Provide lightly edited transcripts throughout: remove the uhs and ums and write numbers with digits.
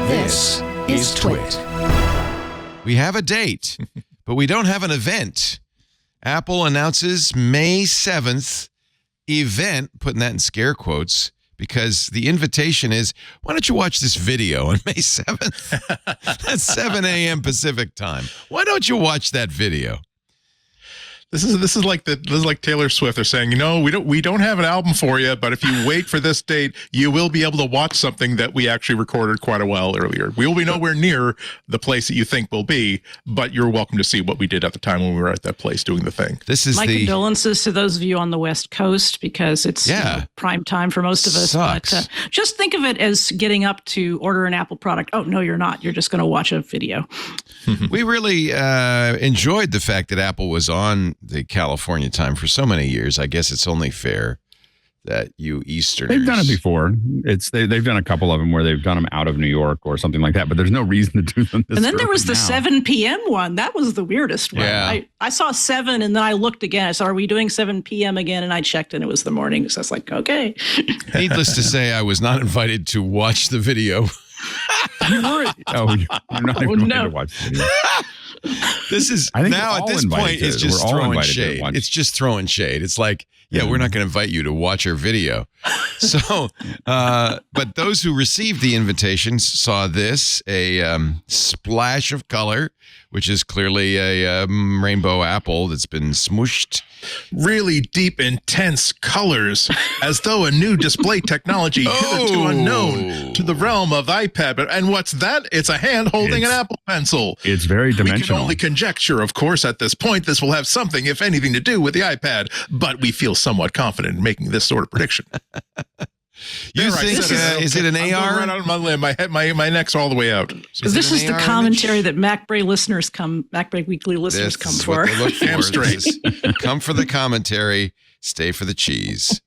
This is TWiT. We have a date, but we don't have an event. Apple announces May 7th event, putting that in scare quotes, because the invitation is, why don't you watch this video on May 7th? That's 7 a.m. Pacific time. Why don't you watch that video? This is like Taylor Swift. They're saying, we don't have an album for you, but if you wait for this date, you will be able to watch something that we actually recorded quite a while earlier. We will be nowhere near the place that you think we'll be, but you're welcome to see what we did at the time when we were at that place doing the thing. This is my condolences to those of you on the West Coast, because it's prime time for most of us. Sucks. But just think of it as getting up to order an Apple product. Oh, no, you're not. You're just going to watch a video. We really enjoyed the fact that Apple was on the California time for so many years. I guess it's only fair that you Easterners... They've done it before. They've done a couple of them where they've done them out of New York or something like that, but there's no reason to do them this And then there was early the now. 7 p.m. one. That was the weirdest one. Yeah. I saw 7 and then I looked again. I saw, are we doing 7 p.m. again? And I checked and it was the morning. So I was like, okay. Needless to say, I was not invited to watch the video. You're not even to watch the video. This is I think now we're at all this invited point, to it's it. just We're all throwing invited to shade. watch. It's just throwing shade. It's like, we're not going to invite you to watch our video. So, but those who received the invitations saw this, a splash of color, which is clearly a rainbow apple that's been smooshed. Really deep, intense colors, as though a new display technology hitherto unknown to the realm of iPad. And what's that? It's a hand holding an Apple Pencil. It's very dimensional. We can only conjecture, of course, at this point, this will have something, if anything, to do with the iPad. But we feel somewhat confident in making this sort of prediction. You think, is it an AR? I'm going right out on my limb. My neck's all the way out. So this is the commentary that MacBreak Weekly listeners come for. They look for. Damn straight. Come for the commentary, stay for the cheese.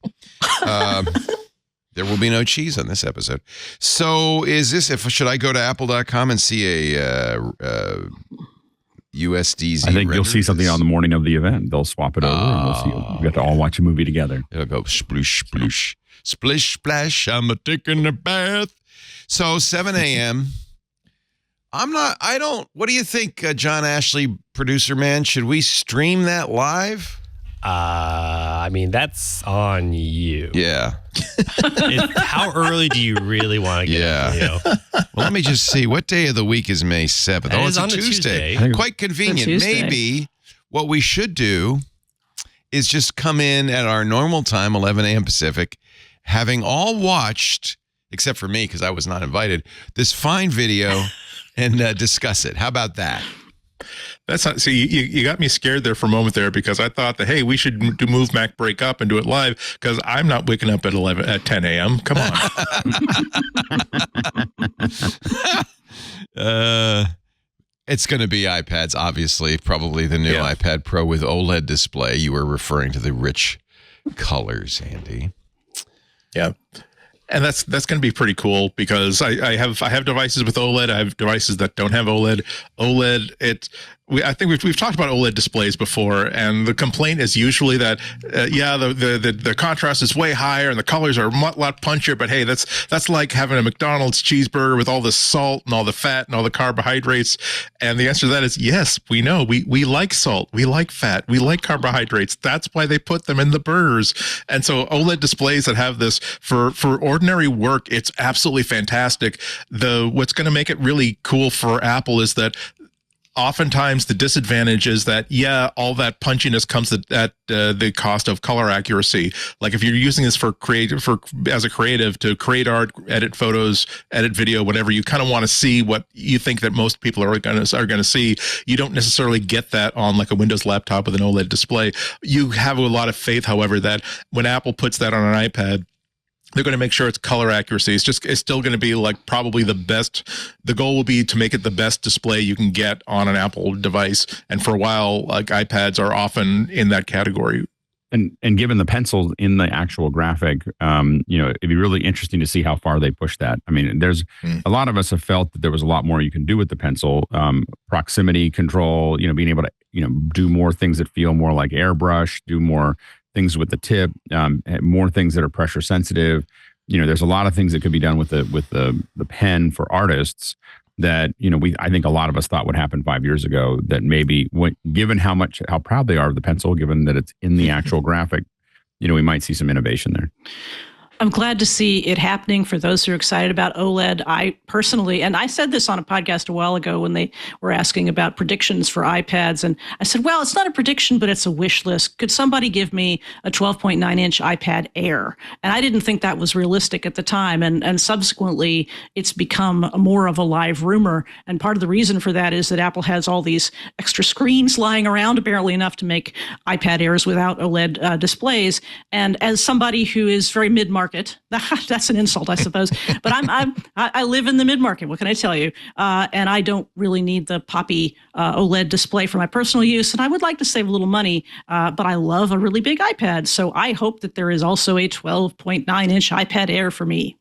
There will be no cheese on this episode. So should I go to apple.com and see a USDZ? I think you'll see something on the morning of the event. They'll swap it over and we'll see. We got to all watch a movie together. It'll go sploosh, sploosh. Splish, splash, I'm taking a bath. So 7 a.m. What do you think, John Ashley, producer man? Should we stream that live? I mean, that's on you. Yeah. How early do you really want to get a video? Well, let me just see. What day of the week is May 7th? It Oh, is it's a on a Tuesday. Tuesday. Quite convenient. Tuesday. Maybe what we should do is just come in at our normal time, 11 a.m. Pacific, having all watched, except for me because I was not invited, this fine video and discuss it. How about that? That's not. See, you got me scared there for a moment there, because I thought that, hey, we should move MacBreak up and do it live, because I'm not waking up at 10 a.m. Come on. It's going to be iPads, obviously, probably the new iPad Pro with OLED display. You were referring to the rich colors, Andy. Yeah. And that's going to be pretty cool, because I have devices with OLED. I have devices that don't have OLED. I think we've talked about OLED displays before, and the complaint is usually that the contrast is way higher and the colors are a lot punchier. But hey, that's like having a McDonald's cheeseburger with all the salt and all the fat and all the carbohydrates. And the answer to that is yes. We know we like salt, we like fat, we like carbohydrates. That's why they put them in the burgers. And so OLED displays that have this for ordinary work, it's absolutely fantastic. What's going to make it really cool for Apple is that oftentimes the disadvantage is that, all that punchiness comes at the cost of color accuracy. Like if you're using this as a creative to create art, edit photos, edit video, whatever, you kind of want to see what you think that most people are going to see. You don't necessarily get that on like a Windows laptop with an OLED display. You have a lot of faith, however, that when Apple puts that on an iPad, they're going to make sure it's color accuracy. It's still going to be like probably the best. The goal will be to make it the best display you can get on an Apple device. And for a while, like iPads are often in that category. And given the pencil in the actual graphic, it'd be really interesting to see how far they push that. I mean, there's a lot of us have felt that there was a lot more you can do with the pencil, proximity control, being able to, do more things that feel more like airbrush, do more things with the tip, more things that are pressure sensitive. there's a lot of things that could be done with the pen for artists that, I think a lot of us thought would happen 5 years ago, that maybe given how proud they are of the pencil, given that it's in the actual graphic, we might see some innovation there. I'm glad to see it happening for those who are excited about OLED. I personally, and I said this on a podcast a while ago when they were asking about predictions for iPads, and I said, well, it's not a prediction, but it's a wish list. Could somebody give me a 12.9-inch iPad Air? And I didn't think that was realistic at the time, and subsequently, it's become more of a live rumor. And part of the reason for that is that Apple has all these extra screens lying around, apparently enough to make iPad Airs without OLED displays. And as somebody who is very mid-market, that's an insult, I suppose. But I live in the mid-market. What can I tell you? And I don't really need the poppy OLED display for my personal use. And I would like to save a little money, but I love a really big iPad. So I hope that there is also a 12.9-inch iPad Air for me.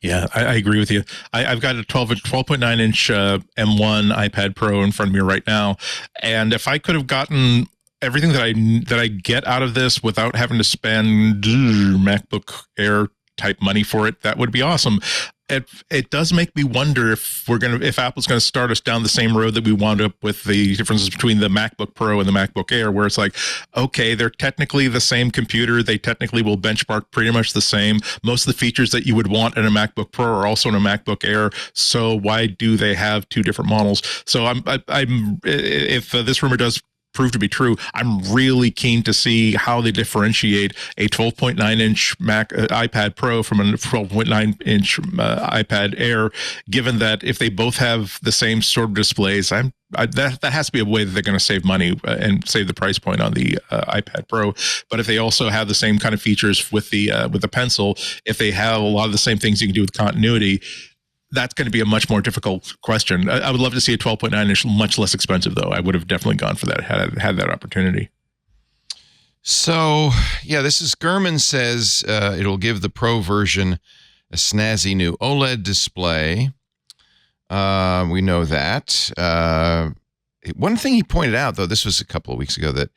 Yeah, I agree with you. I've got a 12.9-inch M1 iPad Pro in front of me right now. And if I could have gotten everything that I get out of this without having to spend MacBook Air type money for it, that would be awesome. It does make me wonder if Apple's going to start us down the same road that we wound up with the differences between the MacBook Pro and the MacBook Air, where it's like, okay, they're technically the same computer. They technically will benchmark pretty much the same. Most of the features that you would want in a MacBook Pro are also in a MacBook Air. So why do they have two different models? So if this rumor does prove to be true, I'm really keen to see how they differentiate a 12.9-inch iPad Pro from a 12.9-inch iPad Air, given that if they both have the same sort of displays, that has to be a way that they're going to save money and save the price point on the iPad Pro. But if they also have the same kind of features with the pencil, if they have a lot of the same things you can do with continuity, that's going to be a much more difficult question. I would love to see a 12.9-inch, much less expensive, though. I would have definitely gone for that had I had that opportunity. So, yeah, this is Gurman says it'll give the Pro version a snazzy new OLED display. We know that. One thing he pointed out, though, this was a couple of weeks ago, that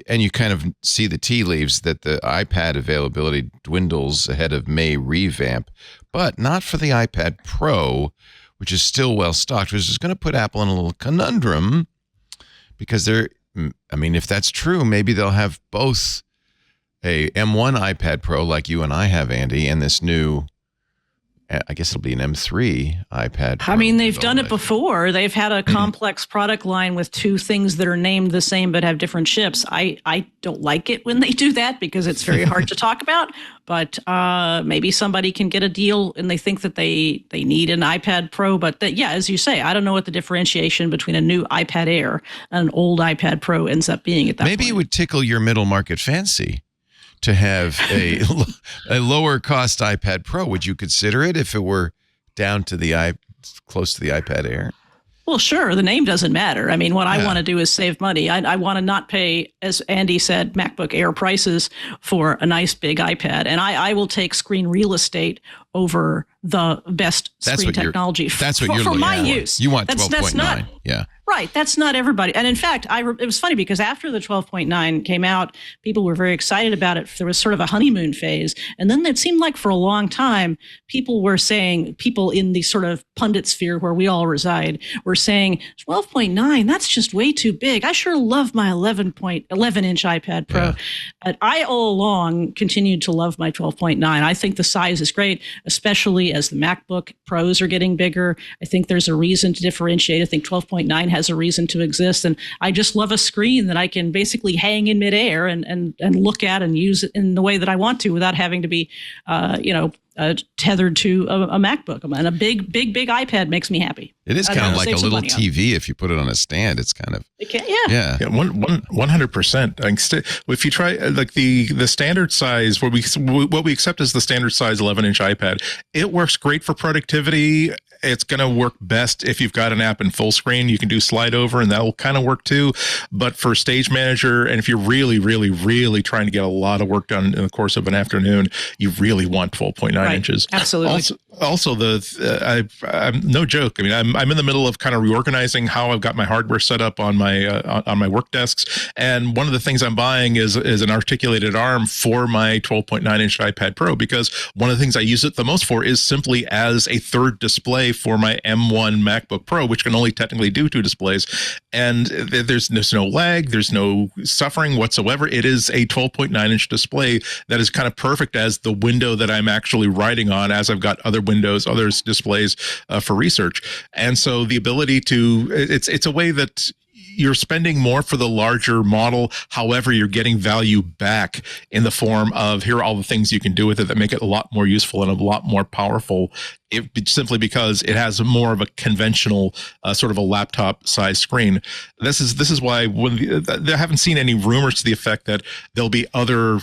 and you kind of see the tea leaves, that the iPad availability dwindles ahead of May revamp, but not for the iPad Pro, which is still well stocked, which is going to put Apple in a little conundrum, because if that's true, maybe they'll have both a M1 iPad Pro like you and I have, Andy, and this new, I guess it'll be an M3 iPad Pro. I mean, they've done it before. They've had a complex product line with two things that are named the same but have different chips. I don't like it when they do that because it's very hard to talk about. But maybe somebody can get a deal and they think that they need an iPad Pro. But as you say, I don't know what the differentiation between a new iPad Air and an old iPad Pro ends up being at that point. Maybe it would tickle your middle market fancy to have a lower cost iPad Pro. Would you consider it if it were down to close to the iPad Air? Well, sure. The name doesn't matter. I mean, what I want to do is save money. I want to not pay, as Andy said, MacBook Air prices for a nice big iPad. And I will take screen real estate over the best screen technology for my use. You want 12.9. Yeah. Right. That's not everybody. And in fact, it was funny because after the 12.9 came out, people were very excited about it. There was sort of a honeymoon phase. And then it seemed like for a long time, people in the sort of pundit sphere where we all reside were saying 12.9, that's just way too big. I sure love my 11-inch iPad Pro. Yeah. And I all along continued to love my 12.9. I think the size is great, especially as the MacBook Pros are getting bigger. I think there's a reason to differentiate. I think 12.9 has a reason to exist. And I just love a screen that I can basically hang in midair and look at and use it in the way that I want to without having to be, tethered to a MacBook. And a big iPad makes me happy. It is kind of like a little TV if you put it on a stand. It's kind of... It can, yeah. 100%. If you try like the standard size, what we accept as the standard size 11-inch iPad, it works great for productivity. It's going to work best if you've got an app in full screen. You can do slide over and that will kind of work too. But for Stage Manager, and if you're really, really, really trying to get a lot of work done in the course of an afternoon, you really want 12.9 inches. Absolutely. Also, I'm no joke. I mean, I'm in the middle of kind of reorganizing how I've got my hardware set up on my work desks, and one of the things I'm buying is an articulated arm for my 12.9-inch iPad Pro, because one of the things I use it the most for is simply as a third display for my M1 MacBook Pro, which can only technically do 2 displays, and there's no lag, there's no suffering whatsoever. It is a 12.9-inch display that is kind of perfect as the window that I'm actually writing on, as I've got other windows, other displays for research. And so the ability to, it's a way that you're spending more for the larger model. However, you're getting value back in the form of, here are all the things you can do with it that make it a lot more useful and a lot more powerful, simply because it has more of a conventional sort of a laptop size screen. This is why I haven't seen any rumors to the effect that there'll be other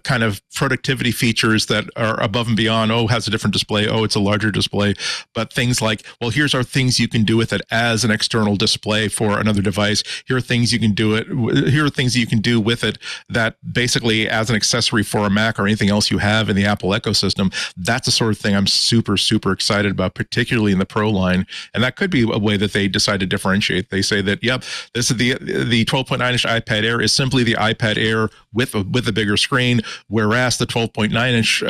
kind of productivity features that are above and beyond, has a different display, it's a larger display, but things like, well, here's our things you can do with it as an external display for another device. Here are things you can do with it that basically as an accessory for a Mac or anything else you have in the Apple ecosystem. That's the sort of thing I'm super, super excited about, particularly in the Pro line. And that could be a way that they decide to differentiate. They say that, yep, this is the 12.9-inch iPad Air is simply the iPad Air with a bigger screen, whereas the 12.9-inch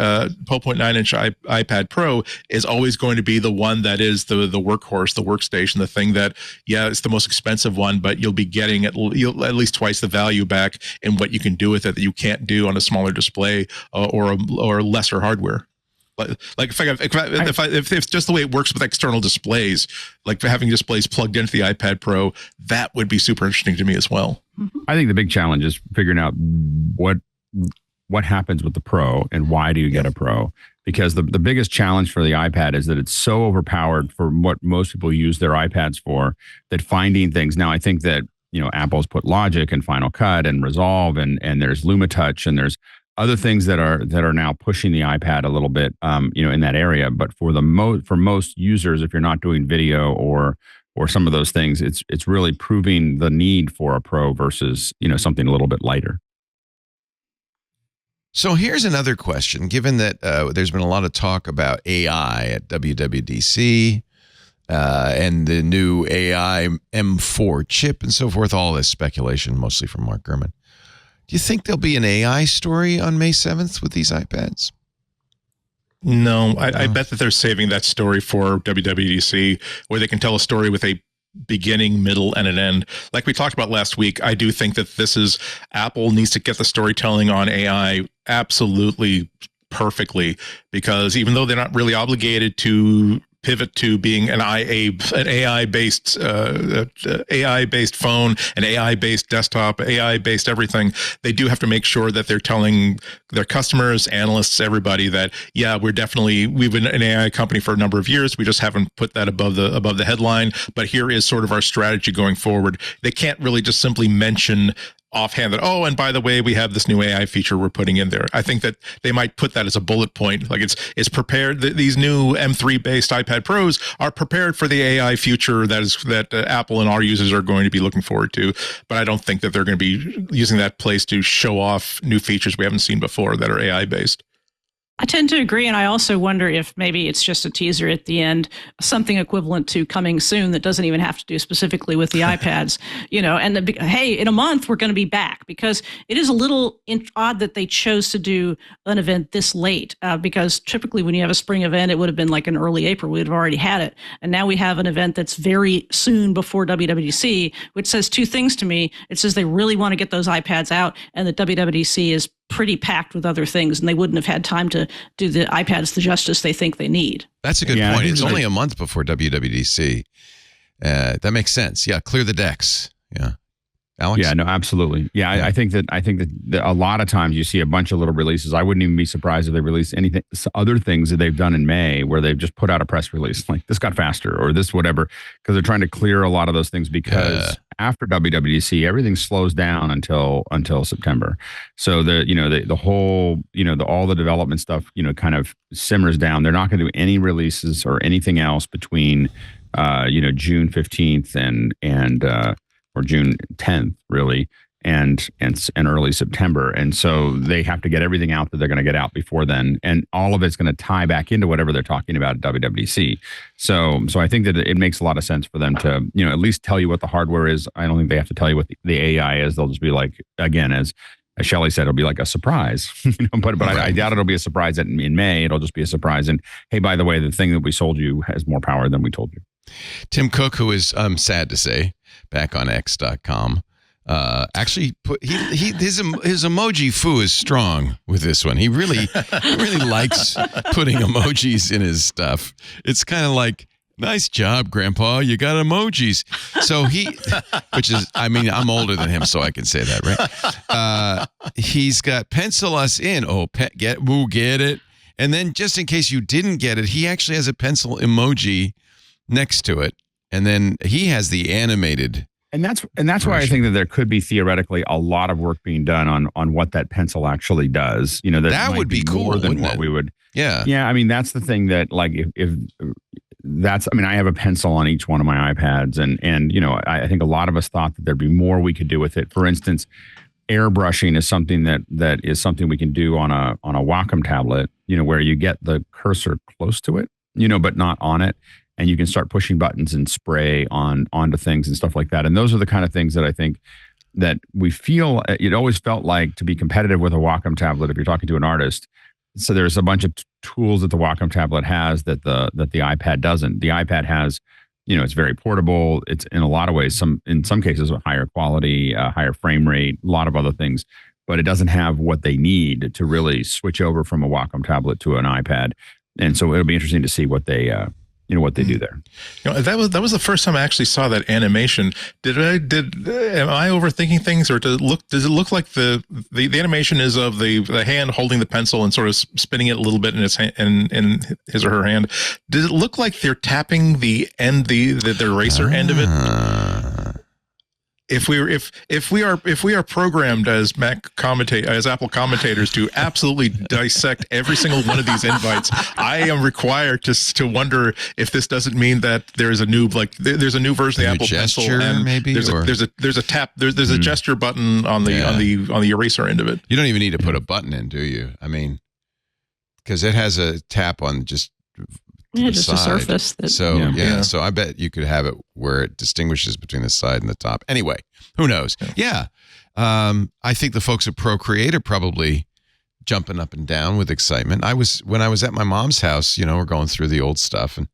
iPad Pro is always going to be the one that is the workhorse, the workstation, the thing that, it's the most expensive one, but you'll be getting at least twice the value back in what you can do with it that you can't do on a smaller display or lesser hardware. Like if it's just the way it works with external displays, like having displays plugged into the iPad Pro, that would be super interesting to me as well. I think the big challenge is figuring out what happens with the Pro and why do you get a Pro? Because the biggest challenge for the iPad is that it's so overpowered for what most people use their iPads for, that finding things. Now, I think that, Apple's put Logic and Final Cut and Resolve and there's LumaTouch and there's other things that are now pushing the iPad a little bit, in that area. But for most users, if you're not doing video or some of those things, it's really proving the need for a Pro versus, something a little bit lighter. So here's another question. Given that there's been a lot of talk about AI at WWDC and the new AI M4 chip and so forth, all this speculation, mostly from Mark Gurman. Do you think there'll be an AI story on May 7th with these iPads? No, I bet that they're saving that story for WWDC, where they can tell a story with a beginning, middle, and an end. Like we talked about last week, I do think that Apple needs to get the storytelling on AI absolutely perfectly, because even though they're not really obligated to pivot to being an AI-based phone, an AI-based desktop, AI-based everything, they do have to make sure that they're telling their customers, analysts, everybody that, we've been an AI company for a number of years. We just haven't put that above the headline, but here is sort of our strategy going forward. They can't really just simply mention offhand that, and by the way, we have this new AI feature we're putting in there. I think that they might put that as a bullet point, like it's prepared. These new M3 based iPad Pros are prepared for the AI future that Apple and our users are going to be looking forward to. But I don't think that they're going to be using that place to show off new features we haven't seen before that are AI based. I tend to agree, and I also wonder if maybe it's just a teaser at the end, something equivalent to coming soon that doesn't even have to do specifically with the iPads, and hey, in a month we're going to be back, because it is a little odd that they chose to do an event this late, because typically when you have a spring event, it would have been like in early April, we'd have already had it. And now we have an event that's very soon before WWDC, which says two things to me. It says they really want to get those iPads out, and that WWDC is pretty packed with other things, and they wouldn't have had time to do the iPads the justice they think they need. That's a good point. It's only a month before WWDC. That makes sense. Yeah, clear the decks. Yeah. Alex? Yeah, no, absolutely. Yeah, I think that a lot of times you see a bunch of little releases. I wouldn't even be surprised if they release anything, other things that they've done in May where they've just put out a press release like this got faster or this whatever, because they're trying to clear a lot of those things, because after WWDC everything slows down until September. So the whole all the development stuff kind of simmers down. They're not going to do any releases or anything else between June 15th and or June 10th, really. and early September. And so they have to get everything out that they're going to get out before then. And all of it's going to tie back into whatever they're talking about at WWDC. So I think that it makes a lot of sense for them to, at least tell you what the hardware is. I don't think they have to tell you what the AI is. They'll just be like, again, as Shelly said, it'll be like a surprise, but I doubt it'll be a surprise in May. It'll just be a surprise. And hey, by the way, the thing that we sold you has more power than we told you. Tim Cook, who is sad to say, back on X.com, actually put his emoji foo is strong with this one. He really likes putting emojis in his stuff. It's kind of like, nice job, Grandpa, you got emojis. So which is, I'm older than him, so I can say that, right? He's got pencil us in. Oh, get it. And then just in case you didn't get it, he actually has a pencil emoji next to it. And then he has the animated. And that's why I think that there could be theoretically a lot of work being done on what that pencil actually does. That would be cool, more than what we would. Yeah. Yeah. That's the thing that, like, if that's, I have a pencil on each one of my iPads, and I think a lot of us thought that there'd be more we could do with it. For instance, airbrushing is something that is something we can do on a Wacom tablet, where you get the cursor close to it, but not on it. And you can start pushing buttons and spray onto things and stuff like that. And those are the kind of things that I think that we feel, it always felt like, to be competitive with a Wacom tablet if you're talking to an artist. So there's a bunch of tools that the Wacom tablet has that the iPad doesn't. The iPad has, it's very portable. It's in a lot of ways, in some cases, a higher quality, higher frame rate, a lot of other things. But it doesn't have what they need to really switch over from a Wacom tablet to an iPad. And so it'll be interesting to see what they what they do there. That was the first time I actually saw that animation. Am I overthinking things, or does it look like the animation is of the hand holding the pencil and sort of spinning it a little bit in his hand, in his or her hand? Does it look like they're tapping the eraser end of it? If we are programmed as Apple commentators to absolutely dissect every single one of these invites, I am required to wonder if this doesn't mean that there's a new version of the Apple Pencil, and maybe there's a gesture button on the eraser end of it. You don't even need to put a button in, do you? Because it has a tap on just. Just a surface. So I bet you could have it where it distinguishes between the side and the top. Anyway, who knows? Yeah. I think the folks at Procreate are probably jumping up and down with excitement. When I was at my mom's house, we're going through the old stuff, and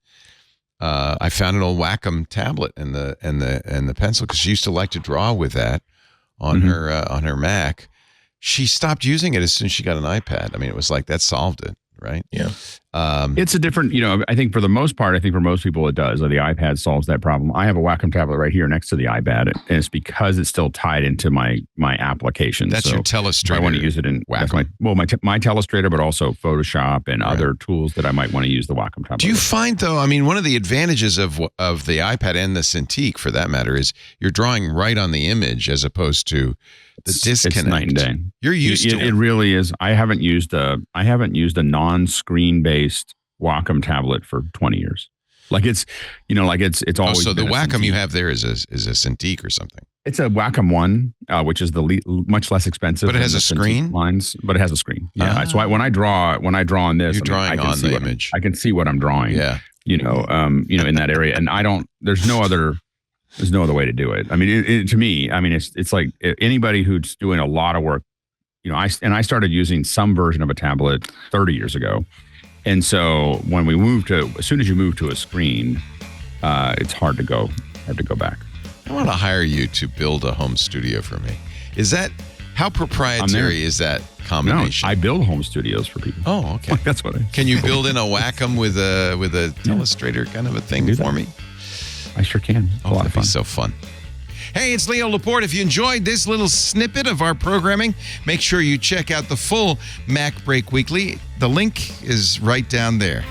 I found an old Wacom tablet and the pencil, because she used to like to draw with that on her Mac. She stopped using it as soon as she got an iPad. It was like that solved it. Right. Yeah. It's a different, I think for the most part, for most people it does. The iPad solves that problem. I have a Wacom tablet right here next to the iPad, and it's because it's still tied into my application. That's your Telestrator. I want to use it in Wacom. My Telestrator, but also Photoshop and other tools that I might want to use the Wacom tablet. Do you find, though, one of the advantages of the iPad and the Cintiq, for that matter, is you're drawing right on the image as opposed to the disconnect. It's night and day. You're used to it. It really is. I haven't used a non-screen based Wacom tablet for 20 years. It's always. So the Wacom you have there is a Cintiq or something. It's a Wacom One, which is much less expensive. But it has a screen. But it has a screen. Yeah. So when I draw on this, you're drawing on the image. I can see what I'm drawing. Yeah. In that area, and there's no other way to do it. To me, it's like anybody who's doing a lot of work. I started using some version of a tablet 30 years ago. And so when as soon as you move to a screen, it's hard to go back. I want to hire you to build a home studio for me. How proprietary is that combination? No, I build home studios for people. Oh, okay. That's what Can you build in a Wacom with a Telestrator kind of a thing for me? I sure can. A lot of fun. That'd be so fun. Hey, it's Leo Laporte. If you enjoyed this little snippet of our programming, make sure you check out the full MacBreak Weekly. The link is right down there.